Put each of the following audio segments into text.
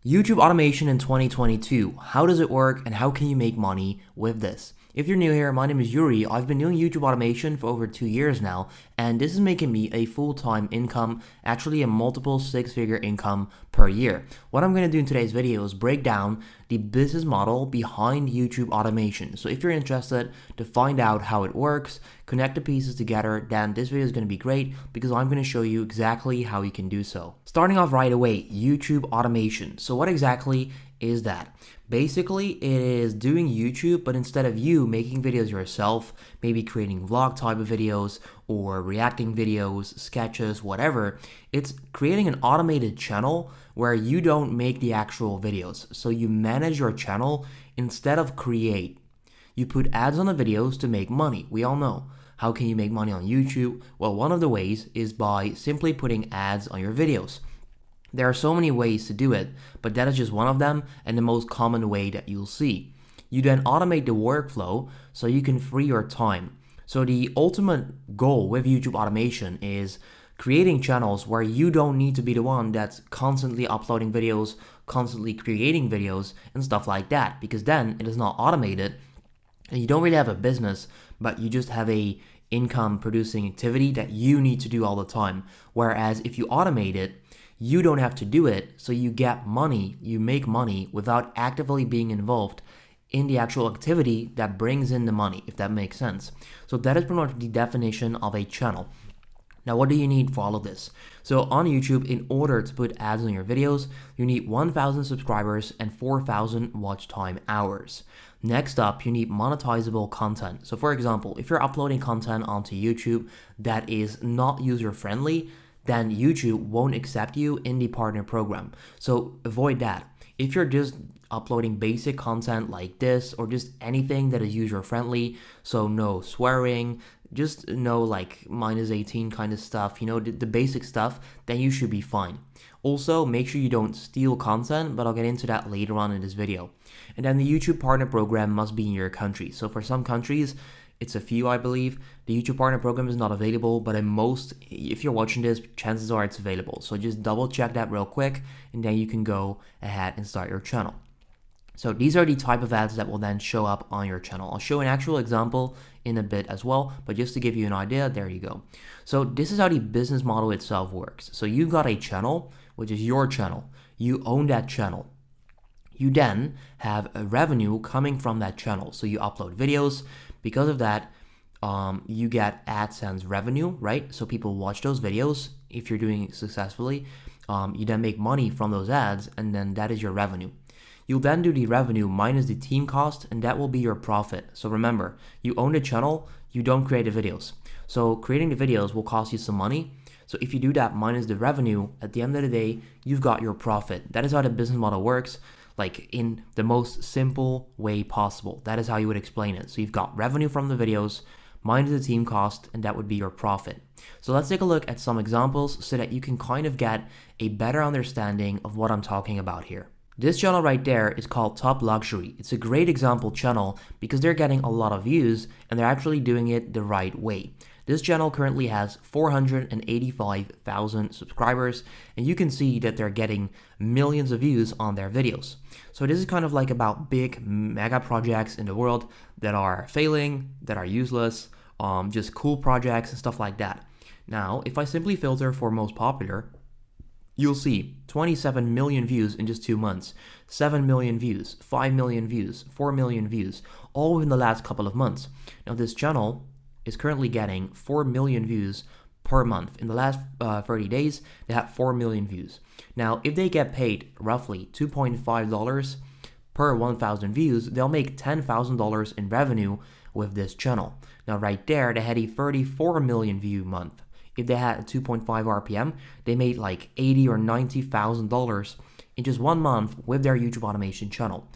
YouTube automation in 2022. How does it work and how can you make money with this? If you're new here, my name is Yuri. I've been doing YouTube automation for over 2 years now, and this is making me a full-time income, actually a multiple six-figure income per year. What I'm going to do in today's video is break down the business model behind YouTube automation. So if you're interested to find out how it works, connect the pieces together, then this video is going to be great because I'm going to show you exactly how you can do so. Starting off right away, YouTube automation. So what exactly is that? Basically, it is doing YouTube, but instead of you making videos yourself, maybe creating vlog type of videos or reacting videos, sketches, whatever, it's creating an automated channel where you don't make the actual videos. So you manage your channel instead of create. You put ads on the videos to make money. We all know. How can you make money on YouTube? Well, one of the ways is by simply putting ads on your videos. There are so many ways to do it, but that is just one of them and the most common way that you'll see. You then automate the workflow so you can free your time. So the ultimate goal with YouTube automation is creating channels where you don't need to be the one that's constantly uploading videos, constantly creating videos and stuff like that, because then it is not automated and you don't really have a business, but you just have a income producing activity that you need to do all the time. Whereas if you automate it, you don't have to do it, so you get money, you make money without actively being involved in the actual activity that brings in the money, if that makes sense. So that is pretty much the definition of a channel. Now, what do you need for all of this? So on YouTube, in order to put ads on your videos, you need 1,000 subscribers and 4,000 watch time hours. Next up, you need monetizable content. So for example, if you're uploading content onto YouTube that is not user-friendly, then YouTube won't accept you in the partner program. So avoid that. If you're just uploading basic content like this or just anything that is user-friendly, so no swearing, just no like -18 kind of stuff, the basic stuff, then you should be fine. Also, make sure you don't steal content, but I'll get into that later on in this video. And then the YouTube partner program must be in your country. So for some countries, it's a few, I believe. The YouTube partner program is not available, but in most, if you're watching this, chances are it's available. So just double check that real quick, and then you can go ahead and start your channel. So these are the type of ads that will then show up on your channel. I'll show an actual example in a bit as well, but just to give you an idea, there you go. So this is how the business model itself works. So you've got a channel, which is your channel. You own that channel. You then have a revenue coming from that channel. So you upload videos. Because of that, you get AdSense revenue, right? So people watch those videos. If you're doing it successfully, you then make money from those ads, and then that is your revenue. You'll then do the revenue minus the team cost, and that will be your profit. So remember, you own the channel, you don't create the videos. So creating the videos will cost you some money. So if you do that minus the revenue, at the end of the day, you've got your profit. That is how the business model works. Like in the most simple way possible. That is how you would explain it. So you've got revenue from the videos, minus the team cost, and that would be your profit. So let's take a look at some examples so that you can kind of get a better understanding of what I'm talking about here. This channel right there is called Top Luxury. It's a great example channel because they're getting a lot of views and they're actually doing it the right way. This channel currently has 485,000 subscribers, and you can see that they're getting millions of views on their videos. So this is kind of like about big mega projects in the world that are failing, that are useless, just cool projects and stuff like that. Now, if I simply filter for most popular, you'll see 27 million views in just 2 months, 7 million views, 5 million views, 4 million views, all within the last couple of months. Now this channel is currently getting 4 million views per month. In the last 30 days, they have 4 million views. Now, if they get paid roughly $2.5 per 1,000 views, they'll make $10,000 in revenue with this channel. Now, right there, they had a 34 million view month. If they had a 2.5 RPM, they made like $80,000 or $90,000 in just 1 month with their YouTube automation channel.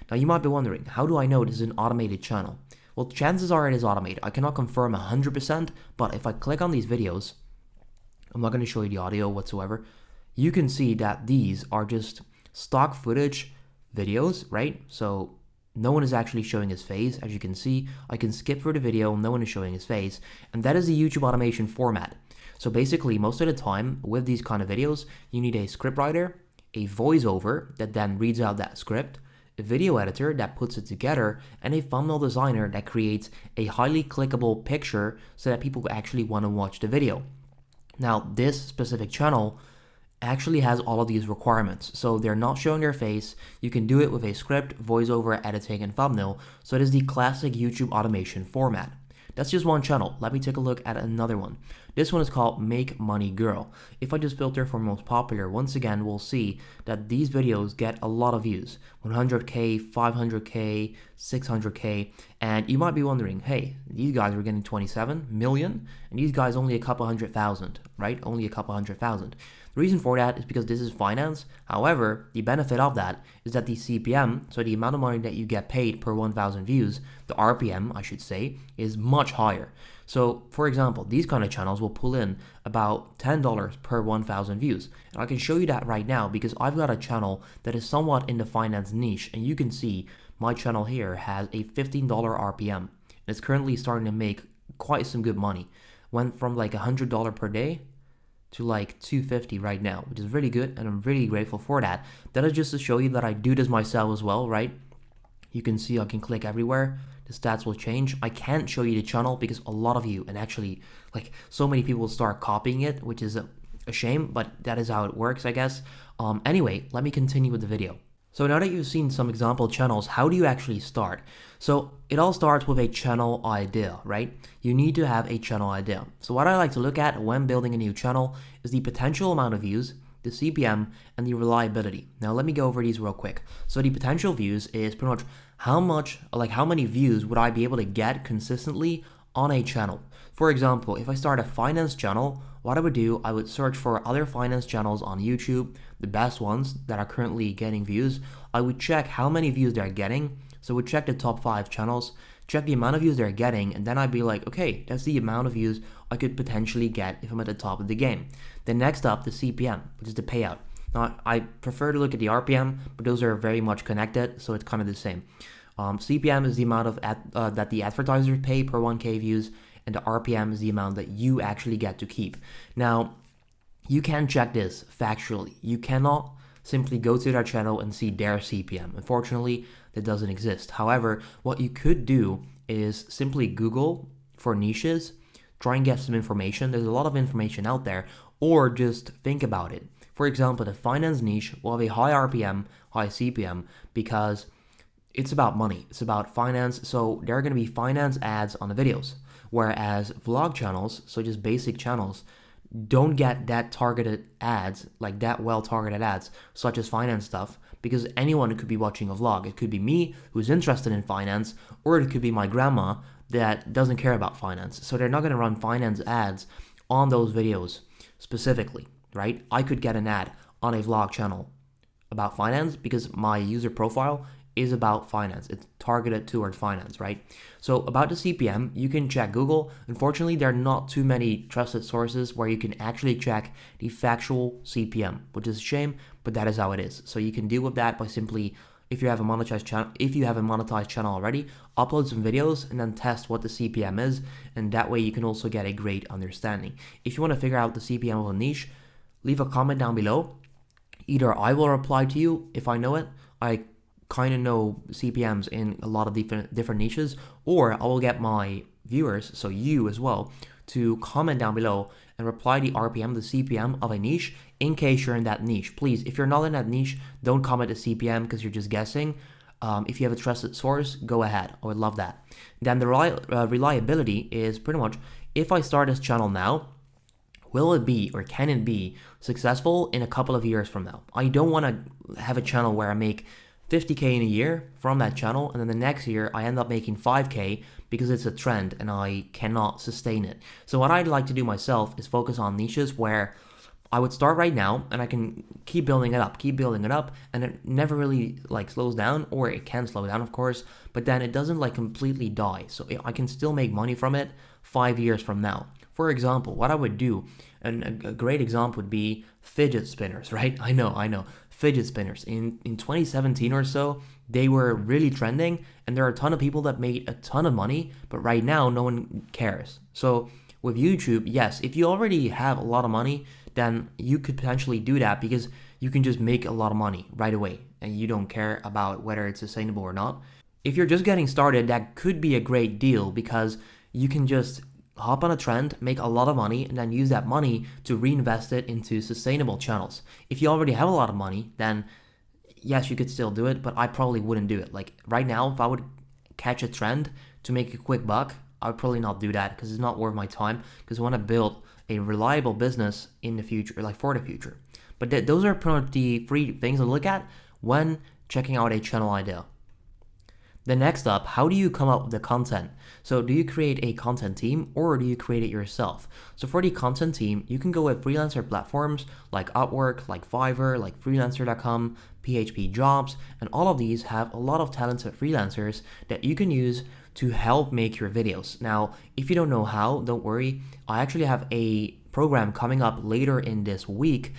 Now, you might be wondering, how do I know this is an automated channel? Well, chances are it is automated. I cannot confirm 100%, but if I click on these videos, I'm not going to show you the audio whatsoever. You can see that these are just stock footage videos, right? So no one is actually showing his face. As you can see, I can skip through the video. No one is showing his face. And that is the YouTube automation format. So basically, most of the time with these kind of videos, you need a scriptwriter a voiceover that then reads out that script, a video editor that puts it together, and a thumbnail designer that creates a highly clickable picture so that people actually want to watch the video. Now, this specific channel actually has all of these requirements. So they're not showing their face. You can do it with a script, voiceover, editing, and thumbnail. So it is the classic YouTube automation format. That's just one channel. Let me take a look at another one. This one is called Make Money Girl. If I just filter for most popular, once again, we'll see that these videos get a lot of views. 100K, 500K, 600K. And you might be wondering, hey, these guys are getting 27 million and these guys only a couple 100,000, right? Only a couple 100,000. The reason for that is because this is finance. However, the benefit of that is that the CPM, so the amount of money that you get paid per 1,000 views, the RPM, I should say, is much higher. So, for example, these kind of channels will pull in about $10 per 1,000 views. And I can show you that right now because I've got a channel that is somewhat in the finance niche, and you can see my channel here has a $15 RPM. And it's currently starting to make quite some good money. Went from like $100 per day to like $250 right now, which is really good, and I'm really grateful for that. That is just to show you that I do this myself as well, right? You can see I can click everywhere. The stats will change. I can't show you the channel because a lot of you, and actually like so many people start copying it, which is a shame, but that is how it works, I guess. Anyway, let me continue with the video. So now that you've seen some example channels, how do you actually start? So it all starts with a channel idea, right? You need to have a channel idea. So what I like to look at when building a new channel is the potential amount of views, the CPM, and the reliability. Now let me go over these real quick. So the potential views is pretty much how many views would I be able to get consistently on a channel. For example, if I start a finance channel, what I would do, I would search for other finance channels on YouTube, the best ones that are currently getting views. I would check how many views they're getting. So I would check the top 5 channels, check the amount of views they're getting, and then I'd be like, okay, that's the amount of views I could potentially get if I'm at the top of the game. Then next up, the CPM, which is the payout. Now, I prefer to look at the RPM, but those are very much connected, so it's kind of the same. CPM is the amount of that the advertisers pay per 1K views, and the RPM is the amount that you actually get to keep. Now, you can check this factually. You cannot simply go to their channel and see their CPM. Unfortunately, that doesn't exist. However, what you could do is simply Google for niches, try and get some information. There's a lot of information out there, or just think about it. For example, the finance niche will have a high RPM, high CPM, because it's about money. It's about finance. So there are going to be finance ads on the videos. Whereas vlog channels, so just basic channels, don't get that targeted ads, like that well-targeted ads, such as finance stuff, because anyone could be watching a vlog. It could be me who's interested in finance, or it could be my grandma that doesn't care about finance. So they're not going to run finance ads on those videos specifically, right? I could get an ad on a vlog channel about finance because my user profile is about finance. It's targeted toward finance, right? So about the CPM, you can check Google. Unfortunately, there are not too many trusted sources where you can actually check the factual CPM, which is a shame, but that is how it is. So you can deal with that by simply, if you have a monetized channel already, upload some videos and then test what the CPM is, and that way you can also get a great understanding. If you want to figure out the CPM of a niche, leave a comment down below. Either I will reply to you if I know it. I kind of know CPMs in a lot of different niches, or I will get my viewers, so you as well, to comment down below and reply the RPM, the CPM of a niche in case you're in that niche. Please, if you're not in that niche, don't comment the CPM because you're just guessing. If you have a trusted source, go ahead. I would love that. Then the reliability is pretty much, if I start this channel now, will it be or can it be successful in a couple of years from now? I don't want to have a channel where I make 50K in a year from that channel, and then the next year I end up making 5K because it's a trend and I cannot sustain it. So what I'd like to do myself is focus on niches where I would start right now and I can keep building it up, and it never really like slows down, or it can slow down of course, but then it doesn't like completely die. So I can still make money from it 5 years from now. For example, what I would do, and a great example would be fidget spinners, right? I know. Fidget spinners. In 2017 or so, they were really trending, and there are a ton of people that made a ton of money, but right now no one cares. So with YouTube, yes, if you already have a lot of money, then you could potentially do that because you can just make a lot of money right away and you don't care about whether it's sustainable or not. If you're just getting started, that could be a great deal because you can just hop on a trend, make a lot of money, and then use that money to reinvest it into sustainable channels. If you already have a lot of money, then yes, you could still do it, but I probably wouldn't do it. Like right now, if I would catch a trend to make a quick buck, I would probably not do that because it's not worth my time, because I want to build a reliable business in the future, like for the future. But those are pretty much the 3 things to look at when checking out a channel idea. Then next up, how do you come up with the content? So do you create a content team or do you create it yourself? So for the content team, you can go with freelancer platforms like Upwork, like Fiverr, like freelancer.com, PHP Jobs, and all of these have a lot of talented freelancers that you can use to help make your videos. Now, if you don't know how, don't worry. I actually have a program coming up later in this week.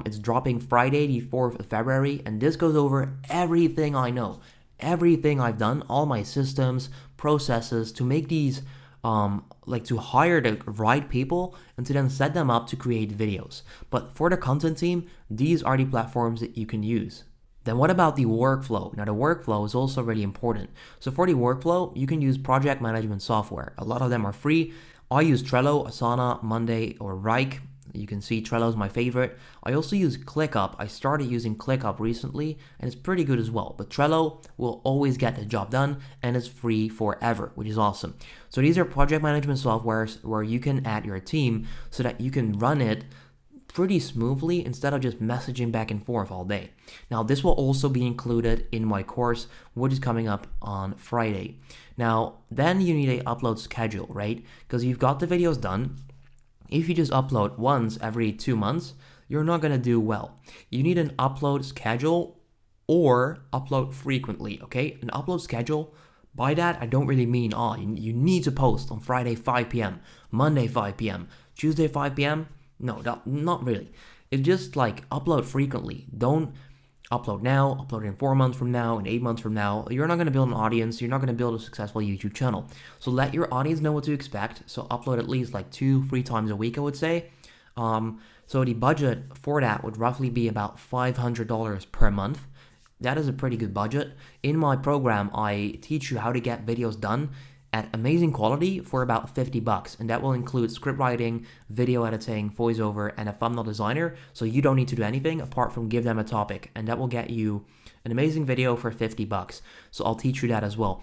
It's dropping Friday, the 4th of February, and this goes over everything I know, everything I've done, all my systems, processes to make these, like to hire the right people and to then set them up to create videos. But for the content team, these are the platforms that you can use. Then what about the workflow? Now the workflow is also really important. So for the workflow, you can use project management software. A lot of them are free. I use Trello, Asana, Monday, or Rike. You can see Trello is my favorite. I also use ClickUp. I started using ClickUp recently and it's pretty good as well. But Trello will always get the job done and it's free forever, which is awesome. So these are project management softwares where you can add your team so that you can run it pretty smoothly instead of just messaging back and forth all day. Now this will also be included in my course, which is coming up on Friday. Now then you need a upload schedule, right? Because you've got the videos done. If you just upload once every 2 months, you're not going to do well. You need an upload schedule or upload frequently, okay? An upload schedule, by that, I don't really mean, you need to post on Friday 5 p.m., Monday 5 p.m., Tuesday 5 p.m. No, not really. It's just like upload frequently. Don't upload now, upload in 4 months from now, and 8 months from now. You're not going to build an audience. You're not going to build a successful YouTube channel. So let your audience know what to expect. So upload at least like 2-3 times a week, I would say. So the budget for that would roughly be about $500 per month. That is a pretty good budget. In my program, I teach you how to get videos done at amazing quality for about $50, and that will include script writing, video editing, voiceover, and a thumbnail designer, so you don't need to do anything apart from give them a topic, and that will get you an amazing video for $50. So I'll teach you that as well.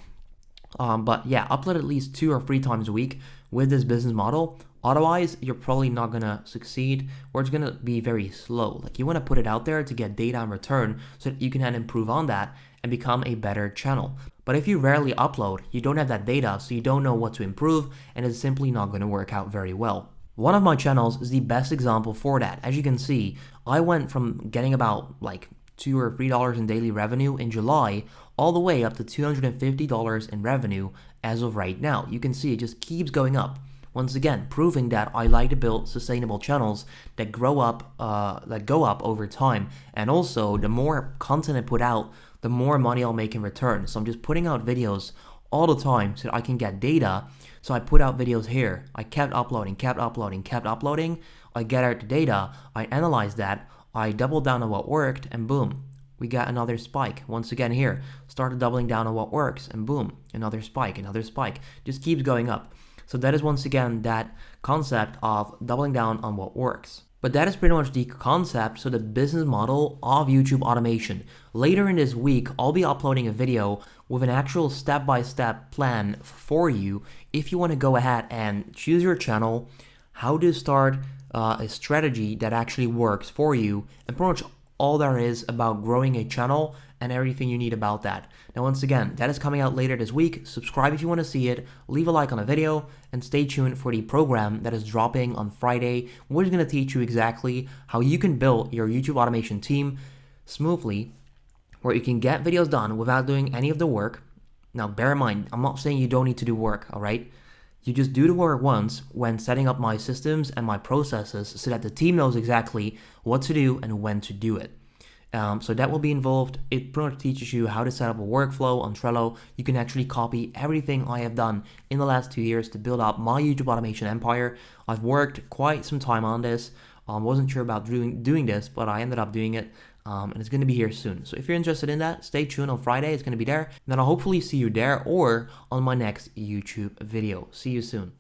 But yeah, upload at least 2 or 3 times a week with this business model. Otherwise, you're probably not gonna succeed, or it's gonna be very slow. Like you wanna put it out there to get data in return so that you can then improve on that and become a better channel. But if you rarely upload, you don't have that data, so you don't know what to improve, and it's simply not gonna work out very well. One of my channels is the best example for that. As you can see, I went from getting about like $2 or $3 in daily revenue in July all the way up to $250 in revenue as of right now. You can see it just keeps going up. Once again, proving that I like to build sustainable channels that grow up, that go up over time. And also, the more content I put out, the more money I'll make in return. So I'm just putting out videos all the time so that I can get data. So I put out videos here. I kept uploading. I gathered the data. I analyzed that. I doubled down on what worked, and boom, we got another spike. Once again here, started doubling down on what works, and boom, another spike. Just keeps going up. So that is once again that concept of doubling down on what works. But that is pretty much the concept, so the business model of YouTube automation. Later in this week, I'll be uploading a video with an actual step-by-step plan for you if you want to go ahead and choose your channel, how to start a strategy that actually works for you, and pretty much all there is about growing a channel and everything you need about that. Now once again, that is coming out later this week. Subscribe if you want to see it, leave a like on the video, and stay tuned for the program that is dropping on Friday. We're going to teach you exactly how you can build your YouTube automation team smoothly, where you can get videos done without doing any of the work. Now bear in mind, I'm not saying you don't need to do work, alright? You just do the work once when setting up my systems and my processes so that the team knows exactly what to do and when to do it. So that will be involved. It pretty much teaches you how to set up a workflow on Trello. You can actually copy everything I have done in the last 2 years to build up my YouTube automation empire. I've worked quite some time on this. Wasn't sure about doing this, but I ended up doing it. And it's going to be here soon. So if you're interested in that, stay tuned on Friday. It's going to be there. And then I'll hopefully see you there or on my next YouTube video. See you soon.